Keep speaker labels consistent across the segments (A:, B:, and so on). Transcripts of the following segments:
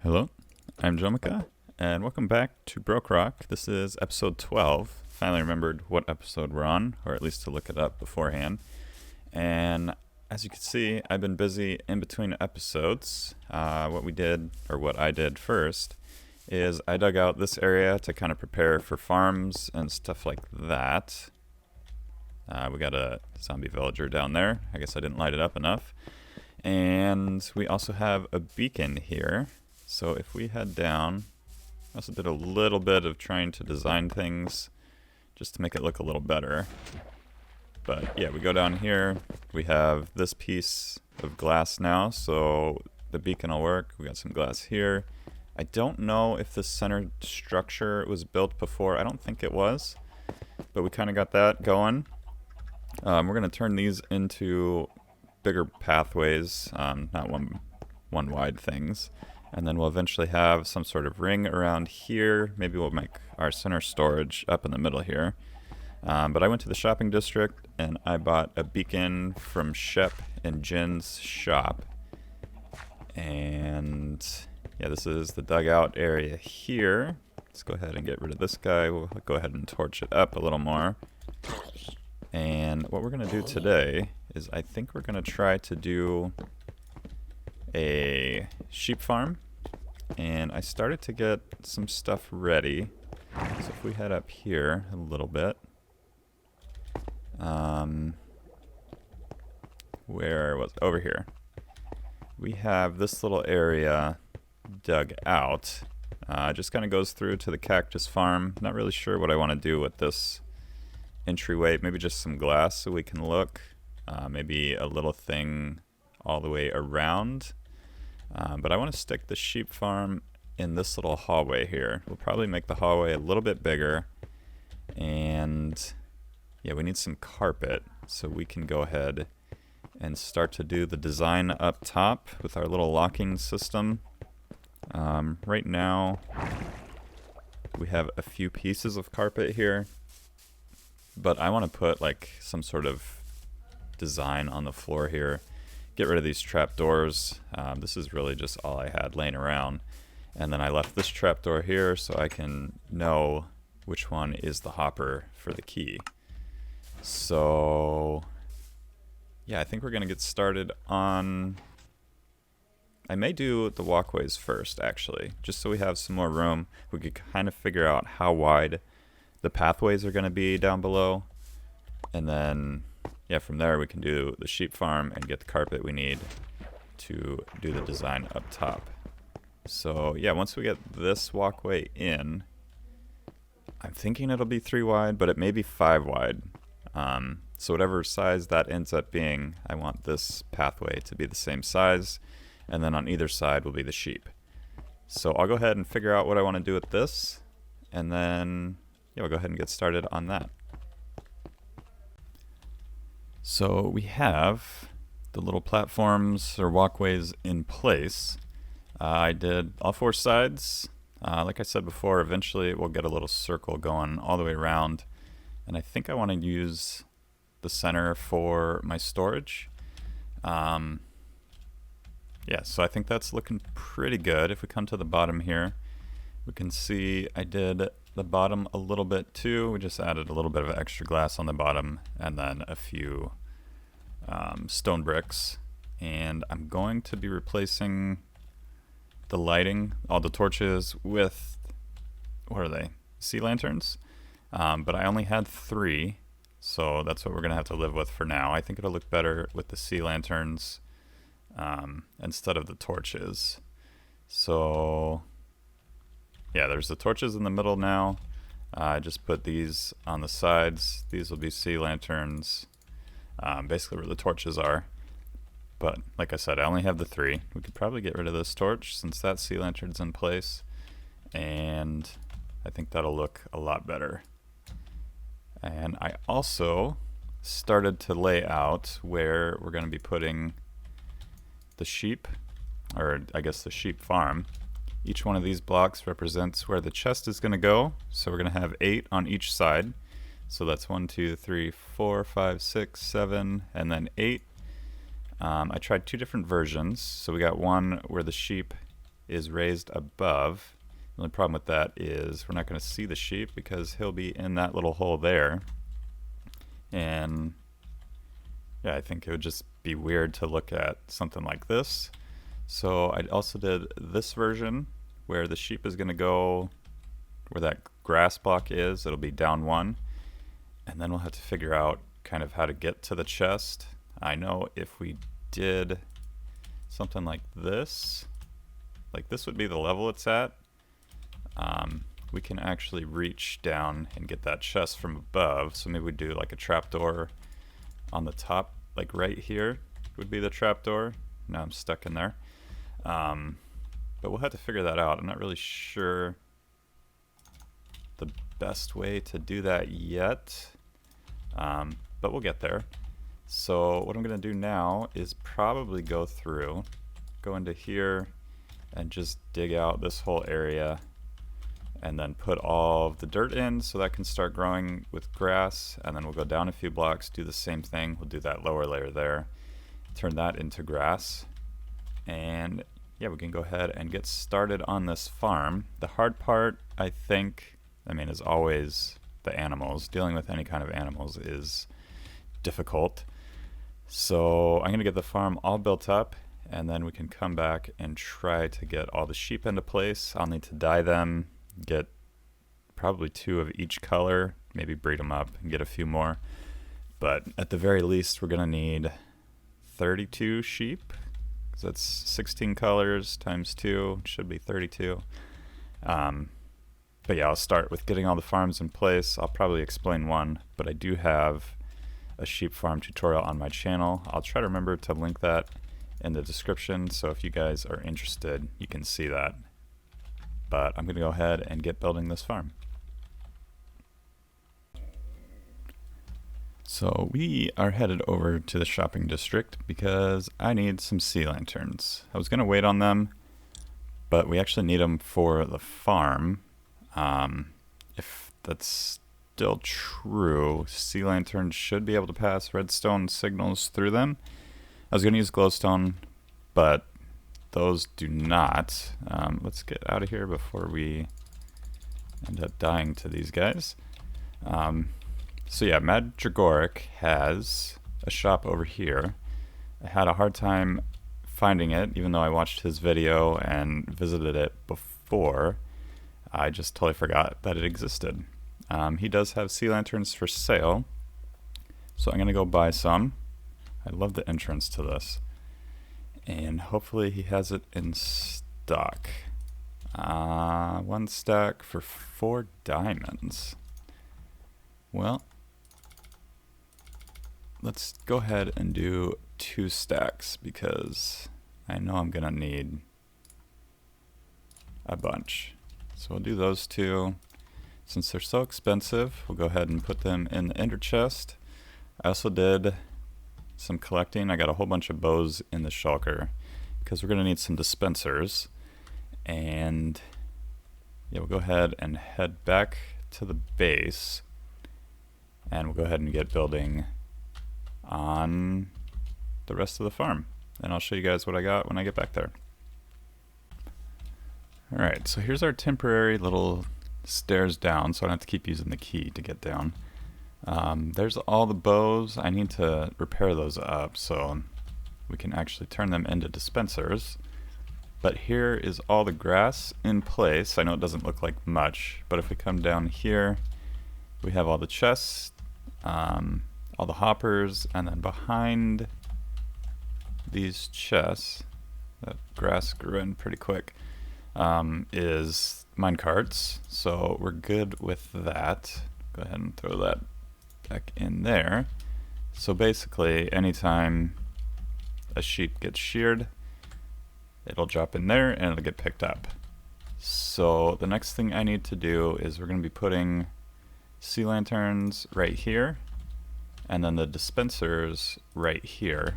A: Hello, I'm Jomika, and welcome back to BrokeRock. This is episode 12. Finally remembered what episode we're on, or at least to look it up beforehand. And as you can see, I've been busy in between episodes. What I did first, is I dug out this area to kind of prepare for farms and stuff like that. We got a zombie villager down there. I guess I didn't light it up enough. And we also have a beacon here. So if we head down, I also did a little bit of trying to design things just to make it look a little better. But yeah, we go down here. We have this piece of glass now, so the beacon will work. We got some glass here. I don't know if the center structure was built before. I don't think it was, but we kind of got that going. We're going to turn these into bigger pathways, not one wide things. And then we'll eventually have some sort of ring around here. Maybe we'll make our center storage up in the middle here. But I went to the shopping district and I bought a beacon from Shep and Jin's shop. And yeah, this is the dugout area here. Let's go ahead and get rid of this guy. We'll go ahead and torch it up a little more. And what we're going to do today is I think we're going to try to do a sheep farm, and I started to get some stuff ready. So if we head up here a little bit, where was it? Over here, we have this little area dug out. Just kind of goes through to the cactus farm. Not really sure what I want to do with this entryway. Maybe just some glass so we can look. Maybe a little thing all the way around. But I want to stick the sheep farm in this little hallway here. We'll probably make the hallway a little bit bigger. And yeah, we need some carpet so we can go ahead and start to do the design up top with our little locking system. Right now, we have a few pieces of carpet here, but I want to put like some sort of design on the floor here. Get rid of these trapdoors. This is really just all I had laying around. And then I left this trapdoor here so I can know which one is the hopper for the key. So yeah, I think we're going to get started on... I may do the walkways first, actually, just so we have some more room. We could kind of figure out how wide the pathways are going to be down below. And then... yeah, from there we can do the sheep farm and get the carpet we need to do the design up top. So yeah, once we get this walkway in, I'm thinking it'll be 3 wide, but it may be 5 wide. So whatever size that ends up being, I want this pathway to be the same size, and then on either side will be the sheep. So I'll go ahead and figure out what I want to do with this, and then yeah, we'll go ahead and get started on that. So we have the little platforms or walkways in place. I did all 4 sides. Like I said before, eventually we'll get a little circle going all the way around. And I think I want to use the center for my storage. Yeah, so I think that's looking pretty good. If we come to the bottom here, we can see I did the bottom a little bit too. We just added a little bit of extra glass on the bottom and then a few stone bricks. And I'm going to be replacing the lighting, all the torches, with, what are they? Sea lanterns? But I only had 3, so that's what we're going to have to live with for now. I think it'll look better with the sea lanterns instead of the torches. So yeah, there's the torches in the middle now. I just put these on the sides. These will be sea lanterns, basically where the torches are. But like I said, I only have the 3. We could probably get rid of this torch since that sea lantern's in place, and I think that'll look a lot better. And I also started to lay out where we're going to be putting the sheep, or I guess the sheep farm. Each one of these blocks represents where the chest is going to go. So we're going to have 8 on each side. So that's 1, 2, 3, 4, 5, 6, 7, and then 8. I tried 2 different versions. So we got one where the sheep is raised above. The only problem with that is we're not going to see the sheep because he'll be in that little hole there. And yeah, I think it would just be weird to look at something like this. So I also did this version where the sheep is going to go where that grass block is. It'll be down one. And then we'll have to figure out kind of how to get to the chest. I know if we did something like this would be the level it's at. We can actually reach down and get that chest from above. So maybe we do like a trapdoor on the top, like right here would be the trapdoor. Now I'm stuck in there. But we'll have to figure that out. I'm not really sure the best way to do that yet, but we'll get there. So what I'm going to do now is probably go into here and just dig out this whole area and then put all of the dirt in so that can start growing with grass, and then we'll go down a few blocks, do the same thing. We'll do that lower layer there, turn that into grass, and yeah, we can go ahead and get started on this farm. The hard part, I mean, is always the animals. Dealing with any kind of animals is difficult. So I'm going to get the farm all built up, and then we can come back and try to get all the sheep into place. I'll need to dye them, get probably 2 of each color, maybe breed them up and get a few more. But at the very least, we're going to need 32 sheep. That's 16 colors times 2, should be 32. But yeah, I'll start with getting all the farms in place. I'll probably explain one, but I do have a sheep farm tutorial on my channel. I'll try to remember to link that in the description, so if you guys are interested, you can see that. But I'm going to go ahead and get building this farm. So we are headed over to the shopping district because I need some sea lanterns. I was going to wait on them, but we actually need them for the farm. If that's still true, sea lanterns should be able to pass redstone signals through them. I was going to use glowstone, but those do not. Let's get out of here before we end up dying to these guys. So yeah, BrokeRock has a shop over here. I had a hard time finding it, even though I watched his video and visited it before. I just totally forgot that it existed. He does have sea lanterns for sale, so I'm going to go buy some. I love the entrance to this. And hopefully he has it in stock. 1 stack for 4 diamonds. Well, let's go ahead and do 2 stacks because I know I'm gonna need a bunch. So we'll do those 2. Since they're so expensive, we'll go ahead and put them in the ender chest. I also did some collecting. I got a whole bunch of bows in the shulker because we're gonna need some dispensers. And yeah, we'll go ahead and head back to the base, and we'll go ahead and get building on the rest of the farm, and I'll show you guys what I got when I get back there. Alright, so here's our temporary little stairs down, so I don't have to keep using the key to get down. There's all the bows. I need to repair those up so we can actually turn them into dispensers. But here is all the grass in place. I know it doesn't look like much, but if we come down here, we have all the chests, all the hoppers, and then behind these chests, that grass grew in pretty quick, is mine carts. So we're good with that. Go ahead and throw that back in there. So basically, anytime a sheep gets sheared, it'll drop in there and it'll get picked up. So the next thing I need to do is we're going to be putting sea lanterns right here, and then the dispensers right here.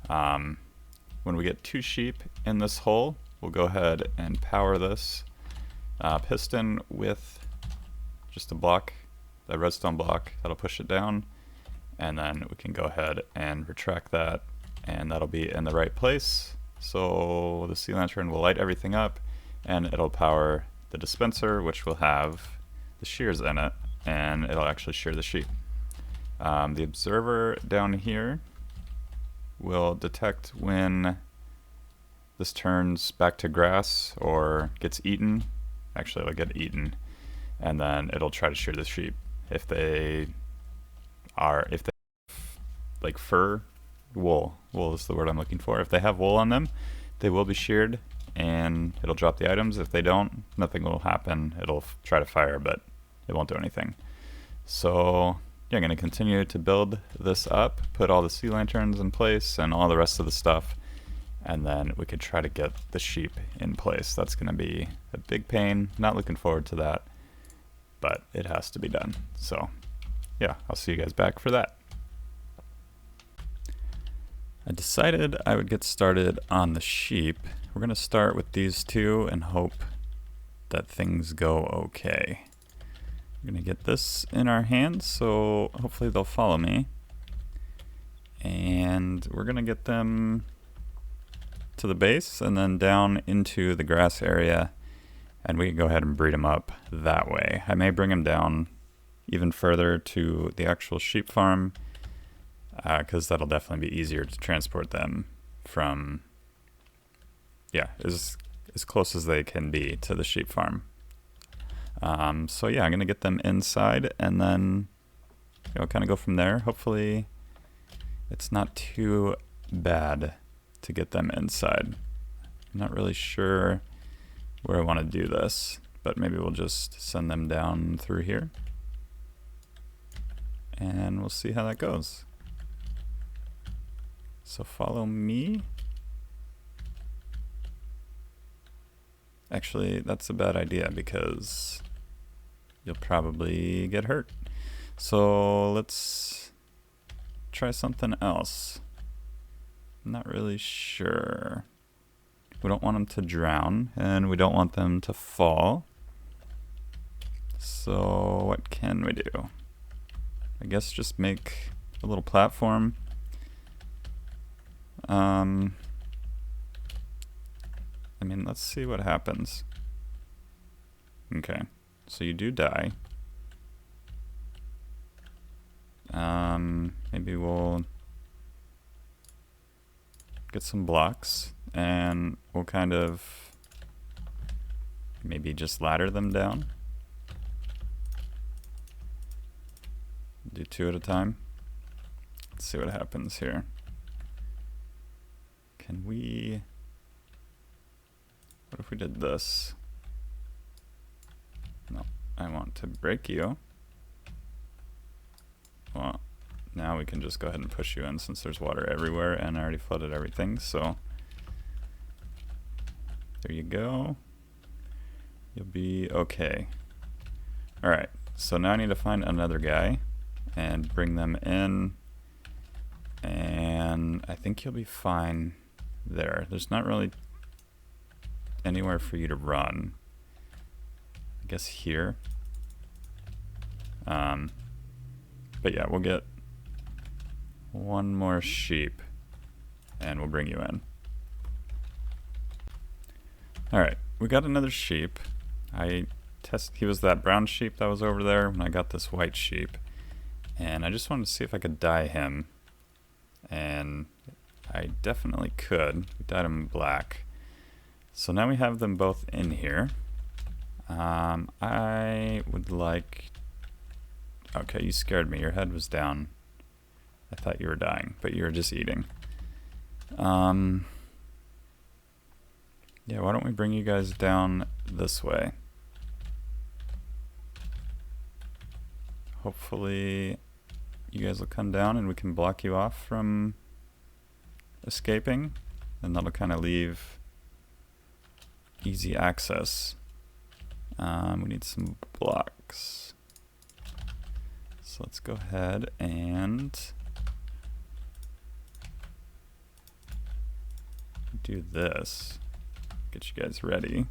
A: When we get 2 sheep in this hole, we'll go ahead and power this piston with just a block, the redstone block. That'll push it down, and then we can go ahead and retract that, and that'll be in the right place. So the sea lantern will light everything up, and it'll power the dispenser, which will have the shears in it, and it'll actually shear the sheep. The observer down here will detect when this turns back to grass or gets eaten. Actually, it'll get eaten, and then it'll try to shear the sheep. If they like fur, wool is the word I'm looking for. If they have wool on them, they will be sheared, and it'll drop the items. If they don't, nothing will happen. It'll try to fire, but it won't do anything. So yeah, I'm going to continue to build this up, put all the sea lanterns in place and all the rest of the stuff, and then we could try to get the sheep in place. That's going to be a big pain. Not looking forward to that, but it has to be done. So yeah, I'll see you guys back for that. I decided I would get started on the sheep. We're going to start with these two and hope that things go okay. We're going to get this in our hands, so hopefully they'll follow me. And we're going to get them to the base and then down into the grass area, and we can go ahead and breed them up that way. I may bring them down even further to the actual sheep farm, because that'll definitely be easier to transport them from, yeah, as close as they can be to the sheep farm. So yeah, I'm gonna get them inside and then kind of go from there. Hopefully it's not too bad to get them inside. I'm not really sure where I want to do this, but maybe we'll just send them down through here and we'll see how that goes. So follow me. Actually, that's a bad idea because you'll probably get hurt. So let's try something else. I'm not really sure. We don't want them to drown and we don't want them to fall. So what can we do? I guess just make a little platform. I mean, let's see what happens. Okay, so you do die. Maybe we'll get some blocks and we'll kind of maybe just ladder them down. Do 2 at a time. Let's see what happens here. Can we... What if we did this? No, I want to break you. Well, now we can just go ahead and push you in since there's water everywhere and I already flooded everything, so there you go. You'll be okay. Alright, so now I need to find another guy and bring them in, and I think you'll be fine there. There's not really anywhere for you to run. I guess here. But yeah, we'll get one more sheep and we'll bring you in. Alright, we got another sheep. He was that brown sheep that was over there when I got this white sheep. And I just wanted to see if I could dye him. And I definitely could. We dyed him black. So now we have them both in here. I would like... Okay, you scared me. Your head was down. I thought you were dying, but you were just eating. Yeah, why don't we bring you guys down this way? Hopefully you guys will come down and we can block you off from escaping, and that'll kind of leave easy access. We need some blocks. So let's go ahead and do this. Get you guys ready.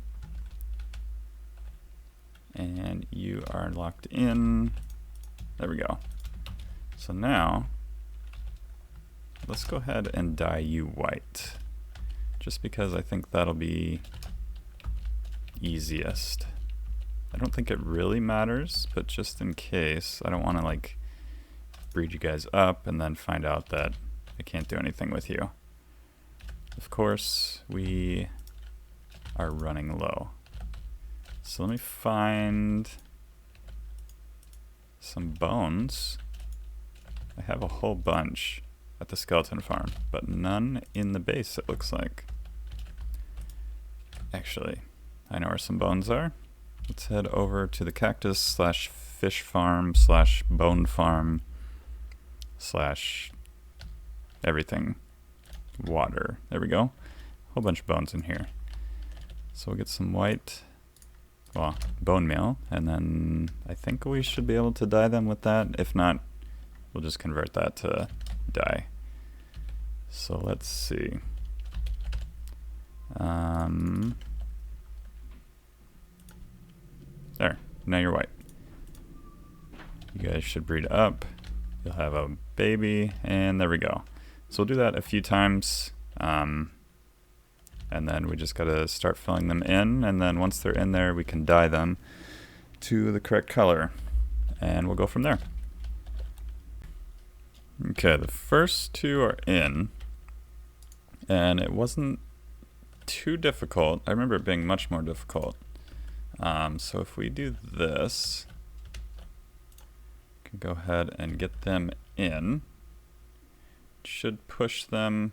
A: And you are locked in. There we go. So now, let's go ahead and dye you white. just because I think that'll be easiest. I don't think it really matters, but just in case, I don't want to like breed you guys up and then find out that I can't do anything with you. Of course, we are running low. So let me find some bones. I have a whole bunch at the skeleton farm, but none in the base, it looks like. Actually, I know where some bones are. Let's head over to the cactus slash fish farm slash bone farm slash everything water. There we go. Whole bunch of bones in here. So we'll get some white, well, bone meal, and then I think we should be able to dye them with that. If not, we'll just convert that to dye. So let's see. There, now you're white. You guys should breed up. You'll have a baby, and there we go. So we'll do that a few times, and then we just gotta start filling them in, and then once they're in there, we can dye them to the correct color, and we'll go from there. Okay, the first two are in, and it wasn't too difficult. I remember it being much more difficult. So if we do this, we can go ahead and get them in. Should push them.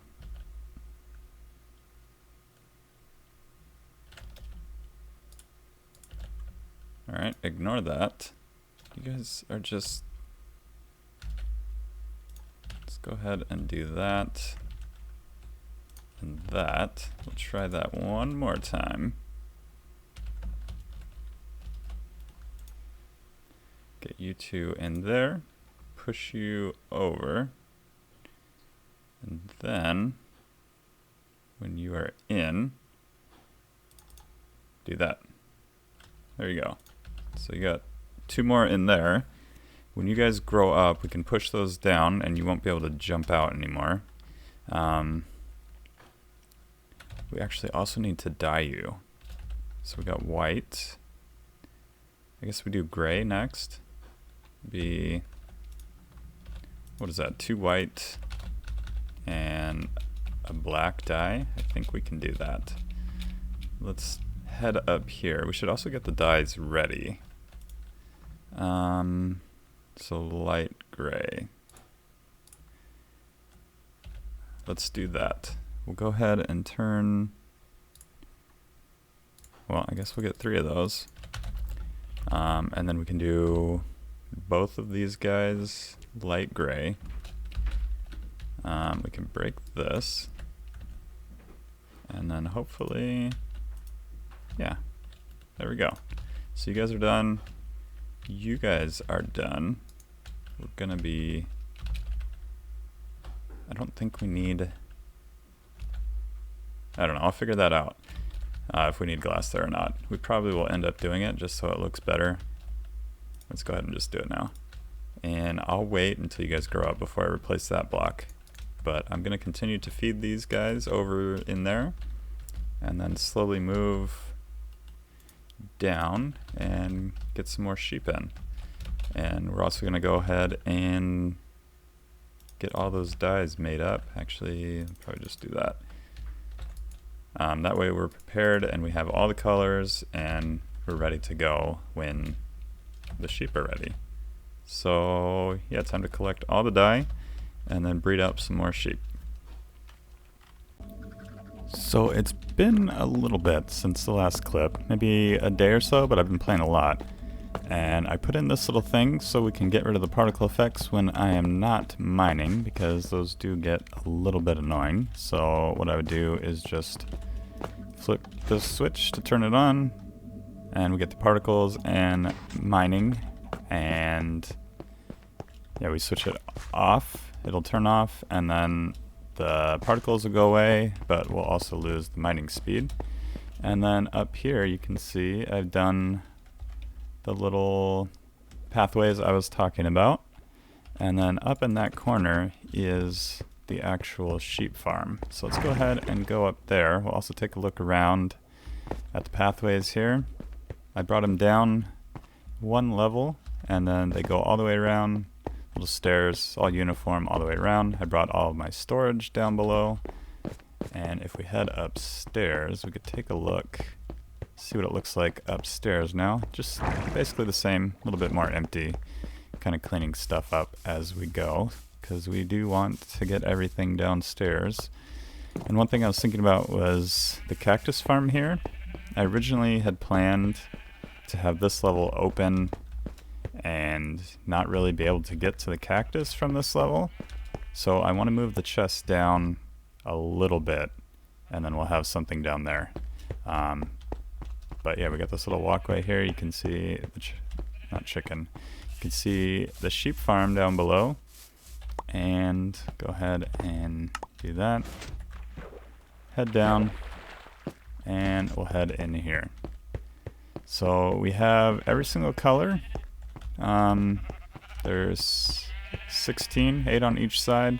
A: Alright, ignore that. You guys are just... Let's go ahead and do that. And that. We'll try that one more time. Get you two in there. Push you over. And then, when you are in, do that. There you go. So you got two more in there. When you guys grow up, we can push those down and you won't be able to jump out anymore. We actually also need to dye you. So we got white. I guess we do gray next. Be, what is that, 2 white and a black dye. I think we can do that. Let's head up here. We should also get the dyes ready. So light gray. Let's do that. We'll go ahead and turn, well, I guess we'll get 3 of those. And then we can do both of these guys light gray. We can break this. And then hopefully, yeah, there we go. So you guys are done. You guys are done. We're gonna be, I don't think we need, I don't know, I'll figure that out. If we need glass there or not. We probably will end up doing it just so it looks better. Let's go ahead and just do it now. And I'll wait until you guys grow up before I replace that block. But I'm gonna continue to feed these guys over in there and then slowly move down and get some more sheep in. And we're also gonna go ahead and get all those dyes made up. Actually, I'll probably just do that. That way we're prepared and we have all the colors and we're ready to go when the sheep are ready. So yeah, time to collect all the dye and then breed up some more sheep. So it's been a little bit since the last clip, maybe a day or so, but I've been playing a lot. And I put in this little thing so we can get rid of the particle effects when I am not mining, because those do get a little bit annoying. So what I would do is just flip the switch to turn it on, and we get the particles and mining, and yeah, we switch it off, it'll turn off, and then the particles will go away, but we'll also lose the mining speed. And then up here you can see I've done the little pathways I was talking about, and then up in that corner is the actual sheep farm. So let's go ahead and go up there. We'll also take a look around at the pathways here. I brought them down one level, and then they go all the way around, little stairs, all uniform all the way around. I brought all of my storage down below, and if we head upstairs, we could take a look, see what it looks like upstairs now. Just basically the same, a little bit more empty, kind of cleaning stuff up as we go, because we do want to get everything downstairs. And one thing I was thinking about was the cactus farm here. I originally had planned to have this level open and not really be able to get to the cactus from this level. So I want to move the chest down a little bit, and then we'll have something down there. But yeah, we got this little walkway here. You can see the not chicken. You can see the sheep farm down below. And go ahead and do that. Head down, and we'll head in here. So we have every single color. There's 16, 8 on each side.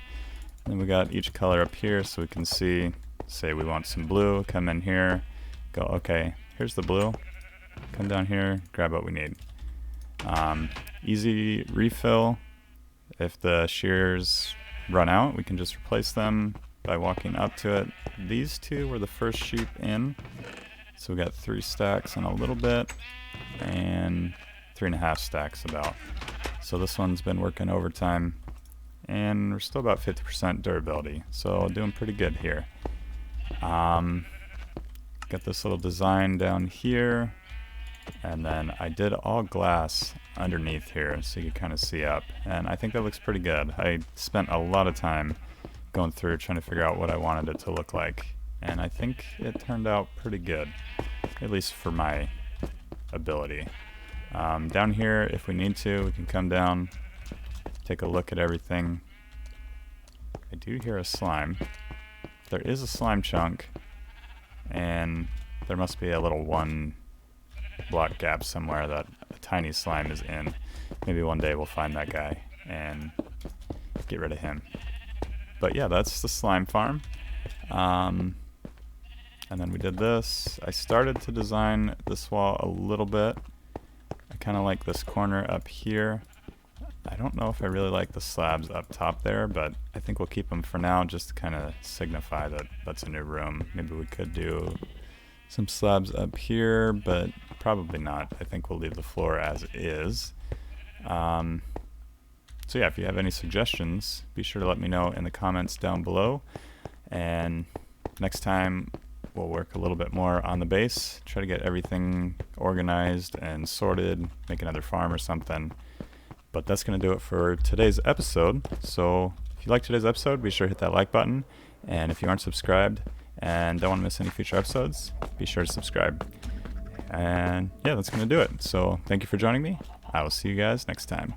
A: And then we got each color up here so we can see, say we want some blue, come in here, go, okay, here's the blue. Come down here, grab what we need. Easy refill. If the shears run out, we can just replace them by walking up to it. These two were the first sheep in. So we got 3 stacks and a little bit, and 3.5 stacks about. So this one's been working overtime, and we're still about 50% durability. So doing pretty good here. Got this little design down here, and then I did all glass underneath here so you can kind of see up, and I think that looks pretty good. I spent a lot of time going through trying to figure out what I wanted it to look like, and I think it turned out pretty good, at least for my ability. Down here, if we need to, we can come down, take a look at everything. I do hear a slime. There is a slime chunk, and there must be a little 1 block gap somewhere that a tiny slime is in. Maybe one day we'll find that guy and get rid of him. But yeah, that's the slime farm. And then we did this. I started to design this wall a little bit. I kind of like this corner up here. I don't know if I really like the slabs up top there, but I think we'll keep them for now just to kind of signify that that's a new room. Maybe we could do some slabs up here, but probably not. I think we'll leave the floor as is. So yeah, if you have any suggestions, be sure to let me know in the comments down below. And next time, we'll work a little bit more on the base, try to get everything organized and sorted, make another farm or something. But that's going to do it for today's episode. So if you like today's episode, be sure to hit that like button. And if you aren't subscribed and don't want to miss any future episodes, be sure to subscribe. And yeah, that's going to do it. So thank you for joining me. I will see you guys next time.